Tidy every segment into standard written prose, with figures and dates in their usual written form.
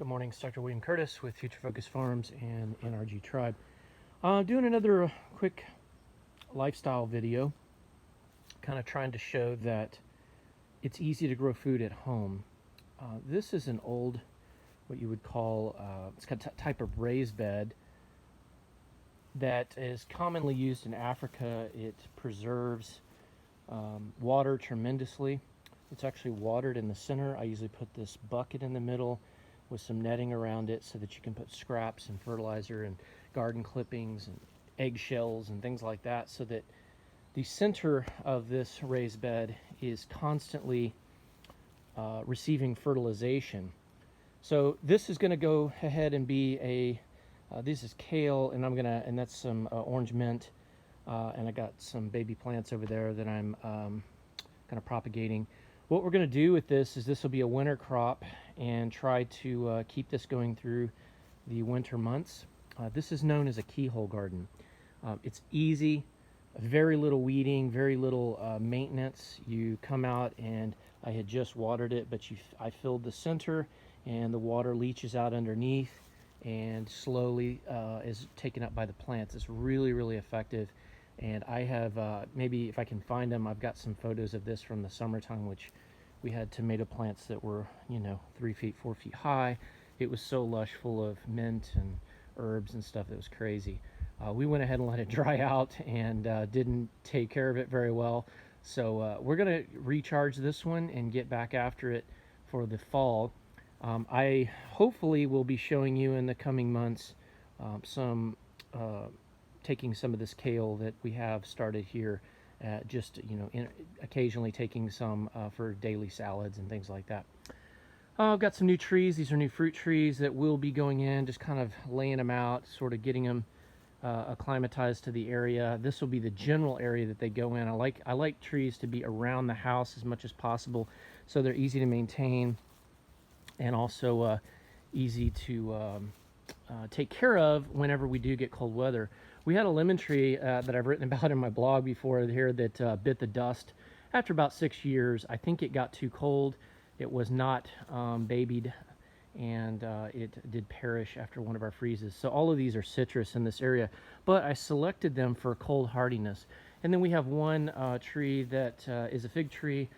Good morning, it's Dr. William Curtis with Future Focus Farms and NRG Tribe. Doing another quick lifestyle video, kind of trying to show that it's easy to grow food at home. This is an old, what you would call, it's got a type of raised bed that is commonly used in Africa. It preserves water tremendously. It's actually watered in the center. I usually put this bucket in the middle with some netting around it so that you can put scraps and fertilizer and garden clippings and eggshells and things like that, so that the center of this raised bed is constantly receiving fertilization. So this is going to go ahead and be a this is kale, and and that's some orange mint, and I got some baby plants over there that I'm kind of propagating. What we're going to do with this is this will be a winter crop and try to keep this going through the winter months. This is known as a keyhole garden. It's easy, very little weeding, very little maintenance. You come out, and I had just watered it, but I filled the center, and the water leaches out underneath and slowly is taken up by the plants. It's really, really effective. And I have, maybe if I can find them, I've got some photos of this from the summertime, which we had tomato plants that were, 3 feet, 4 feet high. It was so lush, full of mint and herbs and stuff. That was crazy. We went ahead and let it dry out and didn't take care of it very well. So we're going to recharge this one and get back after it for the fall. I hopefully will be showing you in the coming months taking some of this kale that we have started here, occasionally taking some for daily salads and things like that. I've got some new trees. These are new fruit trees that will be going in, just kind of laying them out, sort of getting them acclimatized to the area. This will be the general area that they go in. I like trees to be around the house as much as possible, so they're easy to maintain and also easy to take care of whenever we do get cold weather. We had a lemon tree that I've written about in my blog before here that bit the dust after about 6 years. I think it got too cold. It was not babied, and it did perish after one of our freezes. So all of these are citrus in this area, but I selected them for cold hardiness. And then we have one tree that is a fig tree.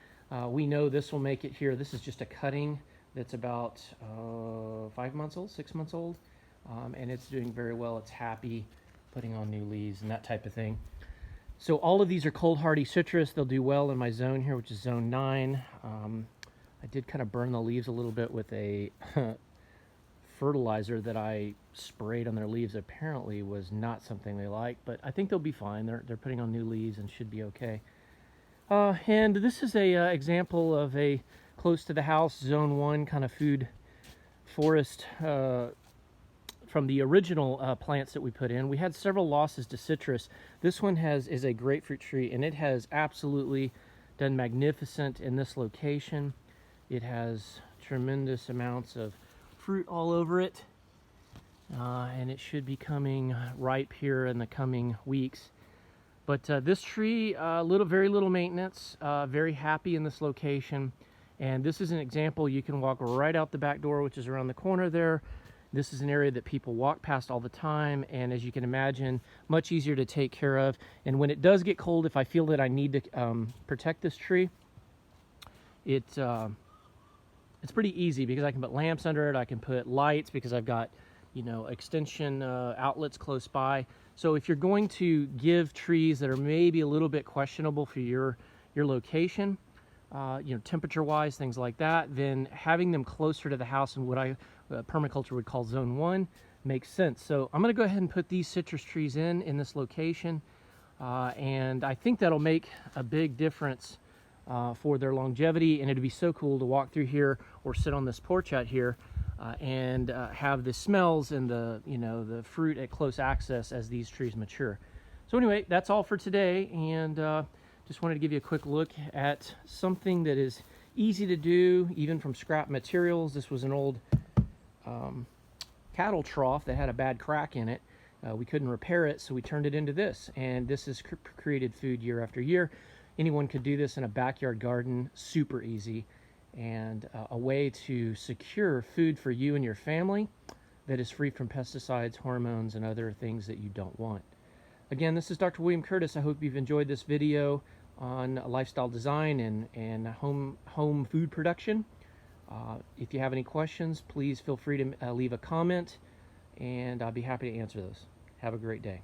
We know this will make it here. This is just a cutting that's about 5 months old, 6 months old, and it's doing very well. It's happy, putting on new leaves and that type of thing. So all of these are cold hardy citrus. They'll do well in my zone here, which is zone 9. I did kind of burn the leaves a little bit with a fertilizer that I sprayed on their leaves. Apparently was not something they like, but I think they'll be fine. They're putting on new leaves and should be okay. And this is a example of a close to the house zone 1 kind of food forest from the original plants that we put in. We had several losses to citrus. This one is a grapefruit tree, and it has absolutely done magnificent in this location. It has tremendous amounts of fruit all over it, and it should be coming ripe here in the coming weeks. But this tree, very little maintenance, very happy in this location. And this is an example. You can walk right out the back door, which is around the corner there. This is an area that people walk past all the time, and as you can imagine, much easier to take care of. And when it does get cold, if I feel that I need to protect this tree, it's pretty easy because I can put lamps under it. I can put lights because I've got, extension outlets close by. So if you're going to give trees that are maybe a little bit questionable for your location, temperature-wise, things like that, then having them closer to the house in what permaculture would call zone 1 makes sense. So I'm going to go ahead and put these citrus trees in this location, and I think that'll make a big difference for their longevity. And it'd be so cool to walk through here or sit on this porch out here and have the smells and the fruit at close access as these trees mature. So anyway, that's all for today, and just wanted to give you a quick look at something that is easy to do, even from scrap materials. This was an old cattle trough that had a bad crack in it. We couldn't repair it, so we turned it into this, and this has created food year after year. Anyone could do this in a backyard garden, super easy, and a way to secure food for you and your family that is free from pesticides, hormones, and other things that you don't want. Again, this is Dr. William Curtis. I hope you've enjoyed this video on lifestyle design and home food production. If you have any questions, please feel free to leave a comment, and I'll be happy to answer those. Have a great day.